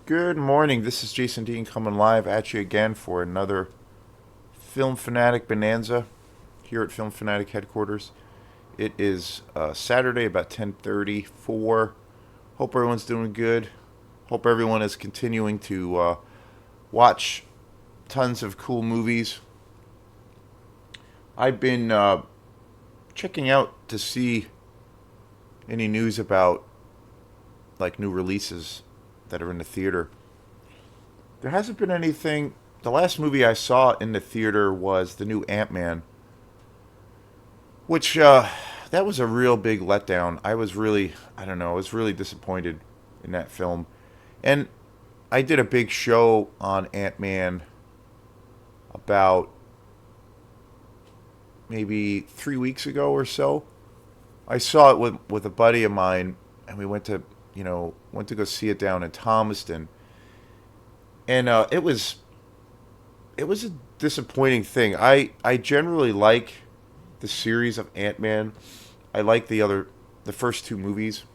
Good morning. This is Jason Dean coming live at you again for another Film Fanatic Bonanza here at Film Fanatic headquarters. It is Saturday about 10:34. Hope everyone's doing good. Hope everyone is continuing to watch tons of cool movies. I've been checking out to see any news about like new releases that are in the theater. There hasn't been anything. The last movie I saw in the theater was the new Ant-Man, which that was a real big letdown. I don't know, I was really disappointed in that film. And I did a big show on Ant-Man about maybe 3 weeks ago or so. I saw it with a buddy of mine, and we went to go see it down in Thomaston, and it was a disappointing thing. I generally like the series of Ant Man. I like the first two movies.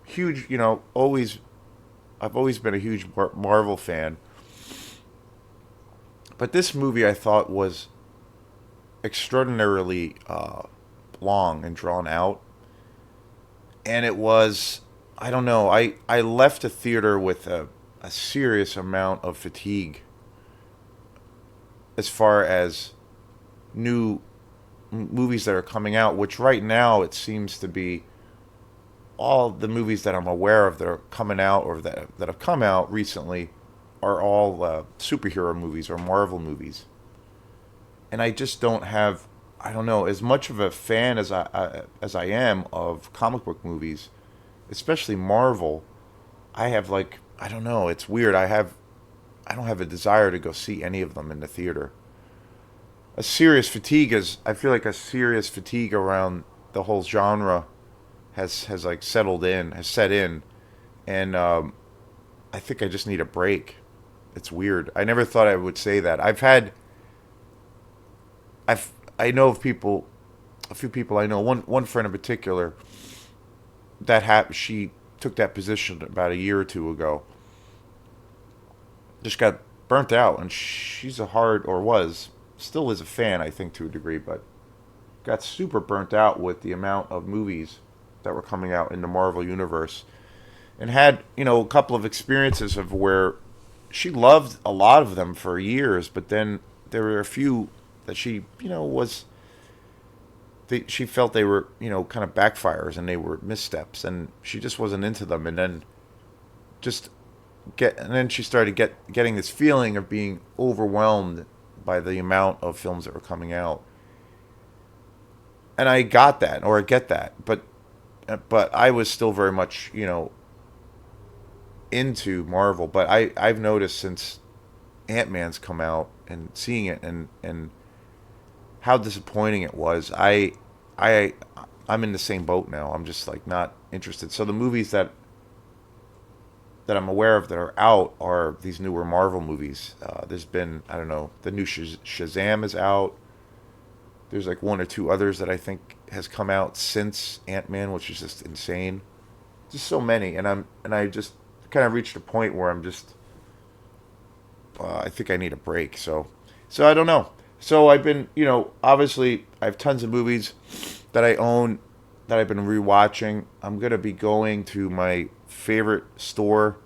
Huge, always I've always been a huge Marvel fan, but this movie I thought was extraordinarily long and drawn out, and it was I don't know. I left the theater with a serious amount of fatigue as far as new movies that are coming out, which right now it seems to be all the movies that I'm aware of that are coming out or that have come out recently are all superhero movies or Marvel movies. And I just don't have, I don't know, as much of a fan as I am of comic book movies, especially Marvel. I have like, I don't know, it's weird. I don't have a desire to go see any of them in the theater. A serious fatigue is I feel like a serious fatigue around the whole genre has like has set in, and I think I just need a break. It's weird. I never thought I would say that. I know of people, a few people I know. One friend in particular she took that position about a year or two ago. Just got burnt out, and she's a hard or was still is a fan, I think, to a degree, but got super burnt out with the amount of movies that were coming out in the Marvel universe, and had a couple of experiences of where she loved a lot of them for years, but then there were a few that she was she felt they were kind of backfires and they were missteps, and she just wasn't into them, and then just and then she started getting this feeling of being overwhelmed by the amount of films that were coming out. And I got that, or I get that, but I was still very much into Marvel. But I've noticed since Ant Man's come out and seeing it and how disappointing it was. I I'm in the same boat now. I'm just like not interested. So the movies that I'm aware of that are out are these newer Marvel movies. There's been, I don't know, the new Shazam is out. There's like one or two others that I think has come out since Ant Man, which is just insane. Just so many, and I just kind of reached a point where I'm just I think I need a break. So I don't know. So I've been, obviously I have tons of movies that I own that I've been rewatching. I'm gonna be going to my favorite store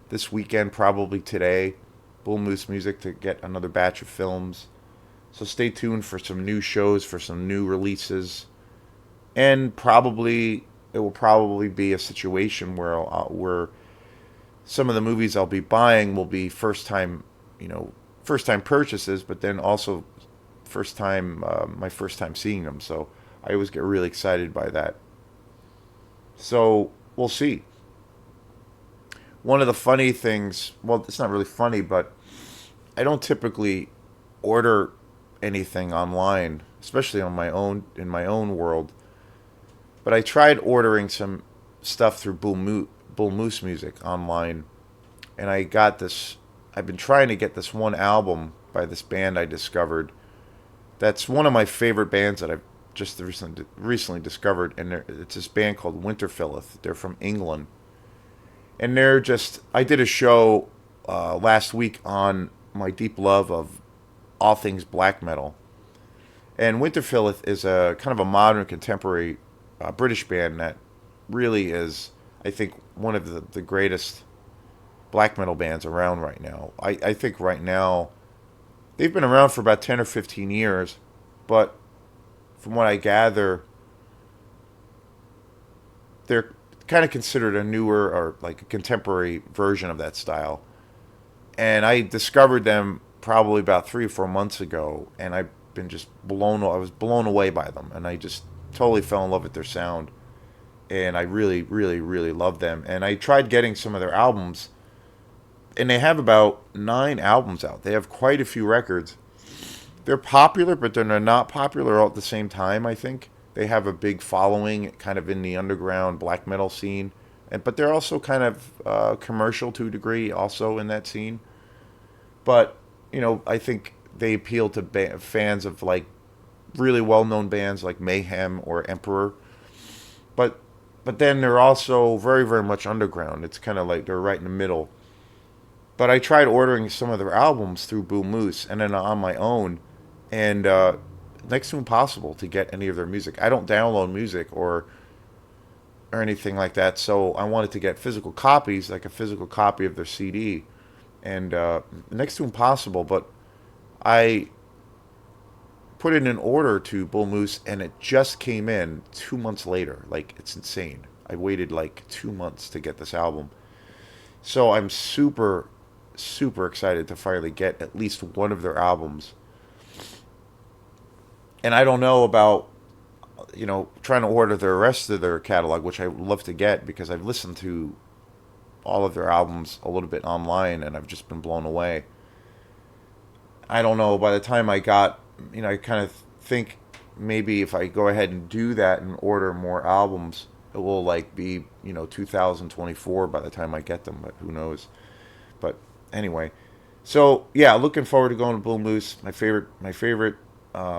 this weekend, probably today, Bull Moose Music, to get another batch of films. So stay tuned for some new shows, for some new releases, and probably it will probably be a situation where some of the movies I'll be buying will be first time purchases, but then also my first time seeing them. So I always get really excited by that. So we'll see. One of the funny things, well, it's not really funny, but I don't typically order anything online, especially on my own in my own world. But I tried ordering some stuff through Bull Moose Music online, and I got this. I've been trying to get this one album by this band I discovered. That's one of my favorite bands that I've just recently discovered, and it's this band called Winterfilleth. They're from England, and they're just. I did a show last week on my deep love of all things black metal. And Winterfilleth is a kind of a modern contemporary British band that really is, I think, one of the greatest black metal bands around right now. I think right now they've been around for about 10 or 15 years, but from what I gather, they're kind of considered a newer or like a contemporary version of that style. And I discovered them probably about 3 or 4 months ago, and I've been just blown. I was blown away by them, and I just totally fell in love with their sound, and I really, really, really love them. And I tried getting some of their albums, and they have about 9 albums out. They have quite a few records. They're popular, but they're not popular all at the same time. I think they have a big following, kind of in the underground black metal scene, and but they're also kind of commercial to a degree, also in that scene. But I think they appeal to fans of like really well-known bands like Mayhem or Emperor. But then they're also very very much underground. It's kind of like they're right in the middle. But I tried ordering some of their albums through Boom Moose and then on my own, and next to impossible to get any of their music. I don't download music or anything like that, so I wanted to get physical copies, like a physical copy of their CD, and next to impossible. But I put in an order to Bull Moose, and it just came in 2 months later. Like, it's insane. I waited like 2 months to get this album, so I'm super super excited to finally get at least one of their albums. And I don't know about trying to order the rest of their catalog, which I would love to get because I've listened to all of their albums a little bit online and I've just been blown away. I don't know, by the time I got, I kind of think maybe if I go ahead and do that and order more albums, it will like be, 2024 by the time I get them, but who knows. But anyway, so yeah, looking forward to going to Blue Moose, my favorite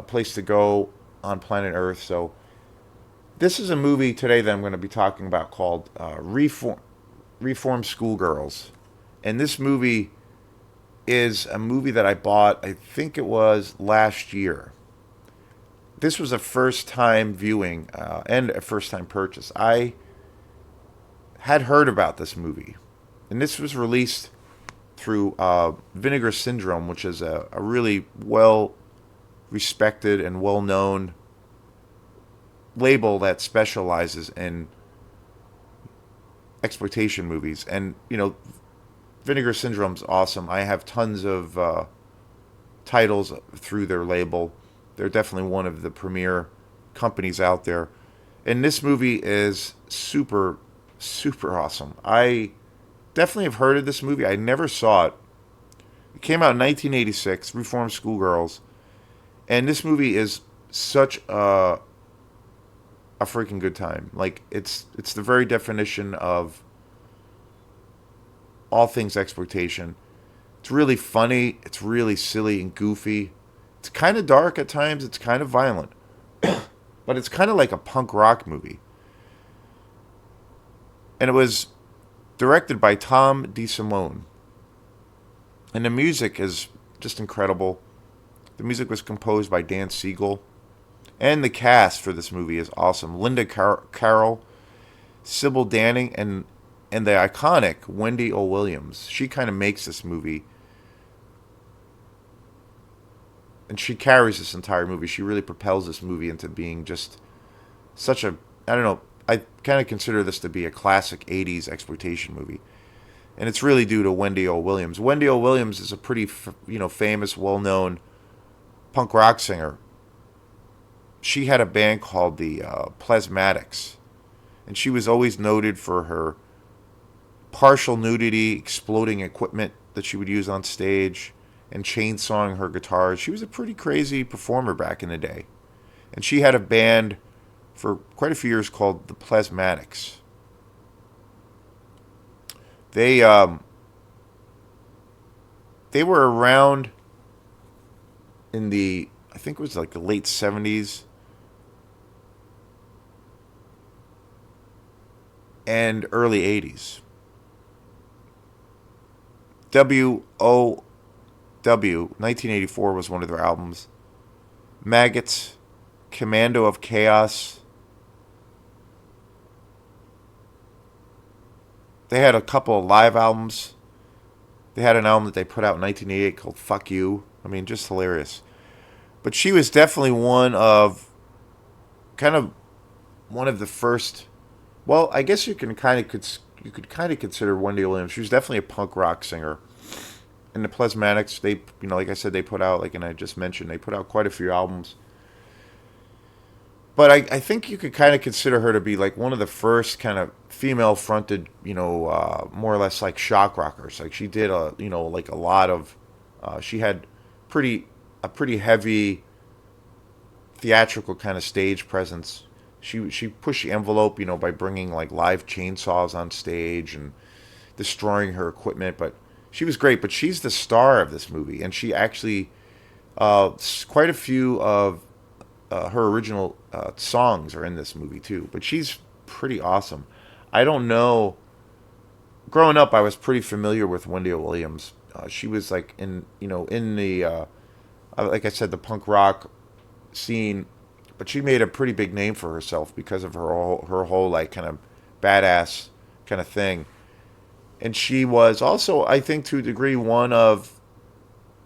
place to go on planet Earth. So this is a movie today that I'm going to be talking about called Reformed Schoolgirls. And this movie is a movie that I bought, I think it was last year. This was a first time viewing and a first time purchase. I had heard about this movie. And this was released through Vinegar Syndrome, which is a really well respected and well known label that specializes in exploitation movies. And Vinegar Syndrome's awesome. I have tons of titles through their label. They're definitely one of the premier companies out there. And this movie is super super awesome. I definitely have heard of this movie. I never saw it. It came out in 1986, Reformed Schoolgirls. And this movie is such a freaking good time. Like, it's the very definition of all things exploitation. It's really funny. It's really silly and goofy. It's kind of dark at times. It's kind of violent. But it's kind of like a punk rock movie. And it was directed by Tom De Simone. And the music is just incredible. The music was composed by Dan Siegel. And the cast for this movie is awesome. Linda Carroll, Sybil Danning, and the iconic Wendy O Williams. She kind of makes this movie. And she carries this entire movie. She really propels this movie into being just such a, I don't know, I kind of consider this to be a classic 80s exploitation movie. And it's really due to Wendy O Williams. Wendy O Williams is a pretty, famous, well-known punk rock singer. She had a band called the Plasmatics. And she was always noted for her partial nudity, exploding equipment that she would use on stage, and chainsawing her guitars. She was a pretty crazy performer back in the day. And she had a band for quite a few years called the Plasmatics. They were around in the, I think it was like the late 70s and early 80s. WOW, 1984 was one of their albums. Maggots, Commando of Chaos. They had a couple of live albums. They had an album that they put out in 1988 called Fuck You. I mean, just hilarious. But she was definitely kind of one of the first. Well, I guess you could kind of consider Wendy O Williams. She was definitely a punk rock singer. And the Plasmatics, they, like I said, they put out, like, and I just mentioned, they put out quite a few albums. But I think you could kind of consider her to be like one of the first kind of female fronted, more or less like shock rockers. Like she did like a lot of, she had pretty, a pretty heavy theatrical kind of stage presence. She pushed the envelope, by bringing like live chainsaws on stage and destroying her equipment. But she was great. But she's the star of this movie, and she actually quite a few of her original songs are in this movie too. But she's pretty awesome. I don't know. Growing up, I was pretty familiar with Wendy O Williams. She was like in the like I said, the punk rock scene, but she made a pretty big name for herself because of her whole like kind of badass kind of thing. And she was also, I think, to a degree, one of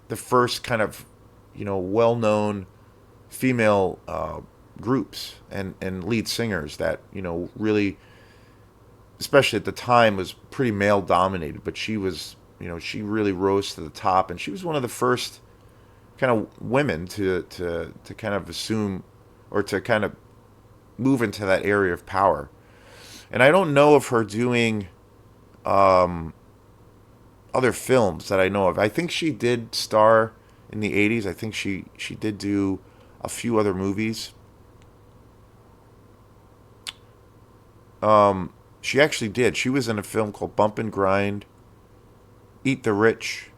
the first kind of well known female groups and lead singers that really, especially at the time, was pretty male dominated. But she was, she really rose to the top, and she was one of the first kind of women to kind of assume or to kind of move into that area of power. And I don't know of her doing other films that I know of. I think she did star in the 80s. I think she did do a few other movies. She actually did. She was in a film called Bump and Grind, Eat the Rich.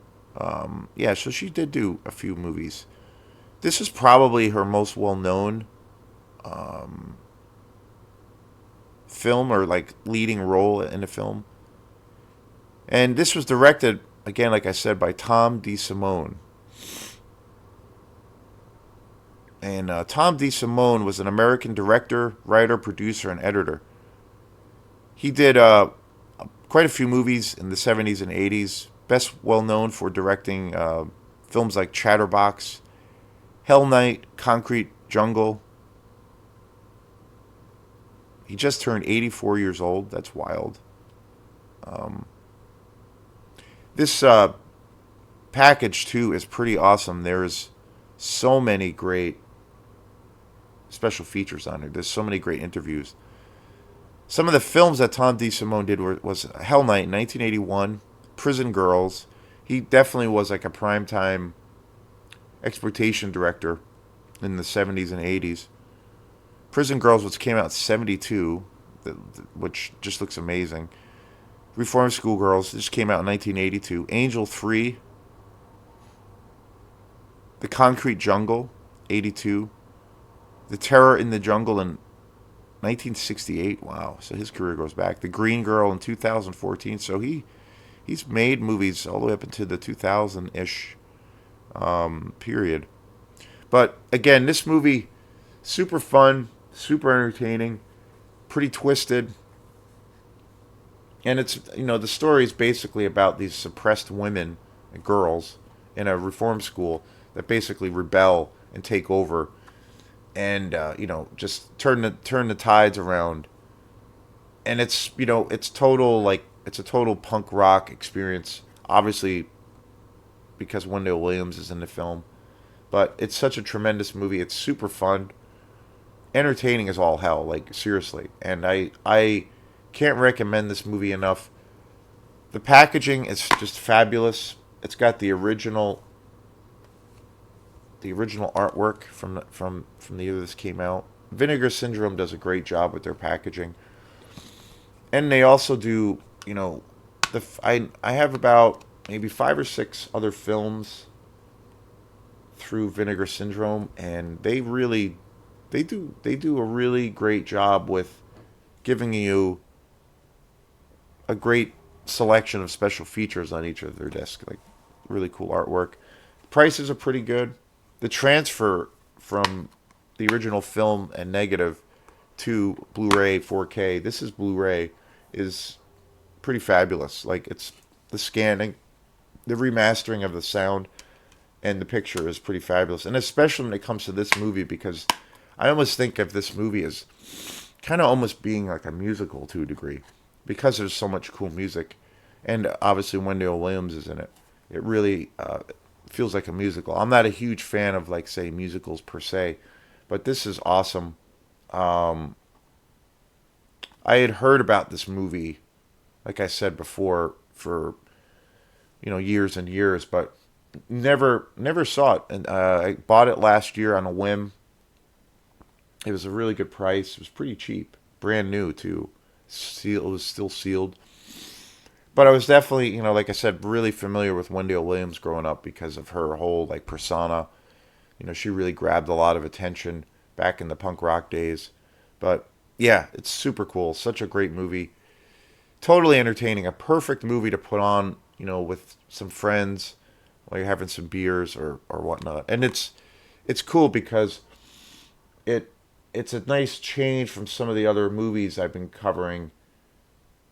Yeah, so she did do a few movies. This is probably her most well-known film, or like leading role in a film. And this was directed, again, like I said, by Tom De Simone. And Tom De Simone was an American director, writer, producer, and editor. He did quite a few movies in the 70s and 80s. Best well known for directing films like Chatterbox, Hell Night, Concrete Jungle. He just turned 84 years old. That's wild. This package, too, is pretty awesome. There's so many great special features on it. There's so many great interviews. Some of the films that Tom De Simone did was Hell Night in 1981, Prison Girls. He definitely was like a primetime exploitation director in the 70s and 80s. Prison Girls, which came out in 72, which just looks amazing. Reform Schoolgirls, this came out in 1982. Angel 3. The Concrete Jungle, 82. The Terror in the Jungle in 1968. Wow, so his career goes back. The Green Girl in 2014. So he's made movies all the way up into the 2000-ish period. But again, this movie, super fun, super entertaining, pretty twisted. And it's, the story is basically about these suppressed women and girls in a reform school that basically rebel and take over, and just turn the tides around. And it's it's a total punk rock experience, obviously because Wendy O Williams is in the film. But it's such a tremendous movie. It's super fun, entertaining as all hell, like seriously. And I can't recommend this movie enough. The packaging is just fabulous. It's got the original artwork from the year this came out. Vinegar Syndrome does a great job with their packaging, and they also do. I have about maybe 5 or 6 other films through Vinegar Syndrome, and they do a really great job with giving you a great selection of special features on each of their discs. Like really cool artwork. Prices are pretty good. The transfer from the original film and negative to Blu-ray 4K. This is Blu-ray is pretty fabulous. Like it's the scanning, the remastering of the sound and the picture is pretty fabulous. And especially when it comes to this movie because I almost think of this movie as kind of almost being like a musical to a degree because there's so much cool music and obviously Wendy O Williams is in it. It really feels like a musical. I'm not a huge fan of like say musicals per se, but this is awesome. Um, I had heard about this movie, like I said before, for years and years, but never saw it. And I bought it last year on a whim. It was a really good price. It was pretty cheap, brand new too. Seal it was still sealed. But I was definitely, like I said, really familiar with Wendy O. Williams growing up because of her whole like persona. She really grabbed a lot of attention back in the punk rock days. But yeah, it's super cool. Such a great movie. Totally entertaining. A perfect movie to put on, with some friends while you're having some beers or whatnot. And it's cool because it it's a nice change from some of the other movies I've been covering.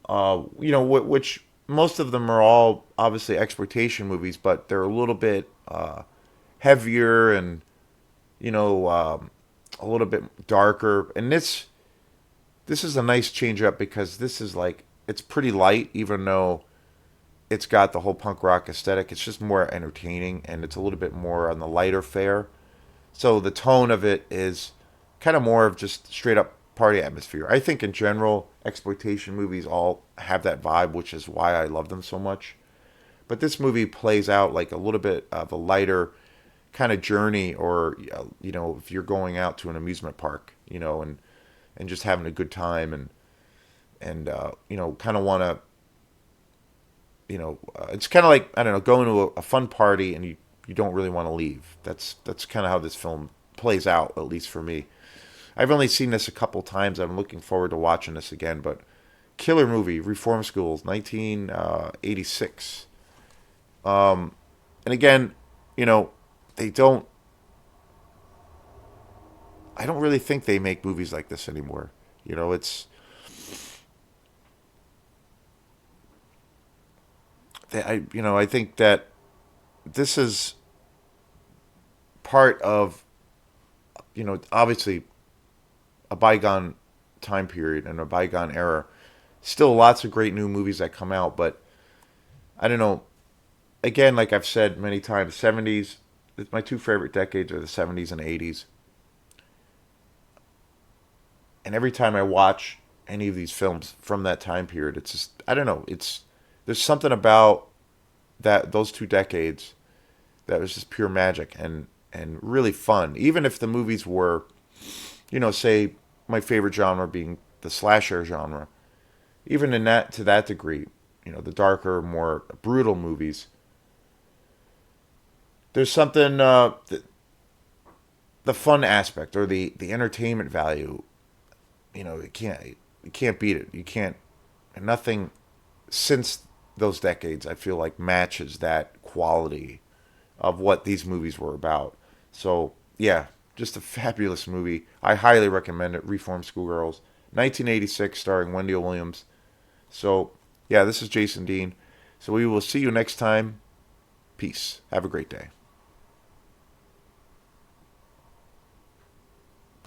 Which most of them are all obviously exploitation movies, but they're a little bit heavier and a little bit darker. And this is a nice change up because this is like it's pretty light, even though it's got the whole punk rock aesthetic. It's just more entertaining and it's a little bit more on the lighter fare. So the tone of it is kind of more of just straight up party atmosphere. I think in general, exploitation movies all have that vibe, which is why I love them so much. But this movie plays out like a little bit of a lighter kind of journey, or if you're going out to an amusement park, and just having a good time and kind of want to, it's kind of like I don't know, going to a fun party and you don't really want to leave. That's kind of how this film plays out, at least for me. I've only seen this a couple times. I'm looking forward to watching this again. But killer movie, Reform Schools, 1986. And again, they don't. I don't really think they make movies like this anymore. It's. I think that this is part of, obviously a bygone time period and a bygone era. Still lots of great new movies that come out, but I don't know. Again, like I've said many times, 70s, my two favorite decades are the 70s and 80s. And every time I watch any of these films from that time period, it's just, I don't know, there's something about those two decades that was just pure magic and really fun. Even if the movies were, say my favorite genre being the slasher genre, even in that to that degree, the darker, more brutal movies. There's something the fun aspect or the entertainment value. You can't beat it. You can't. And nothing since those decades I feel like matches that quality of what these movies were about. So yeah, just a fabulous movie. I highly recommend it. Reform Schoolgirls, 1986, starring Wendy O. Williams. So yeah, this is Jason Dean. So we will see you next time. Peace. Have a great day.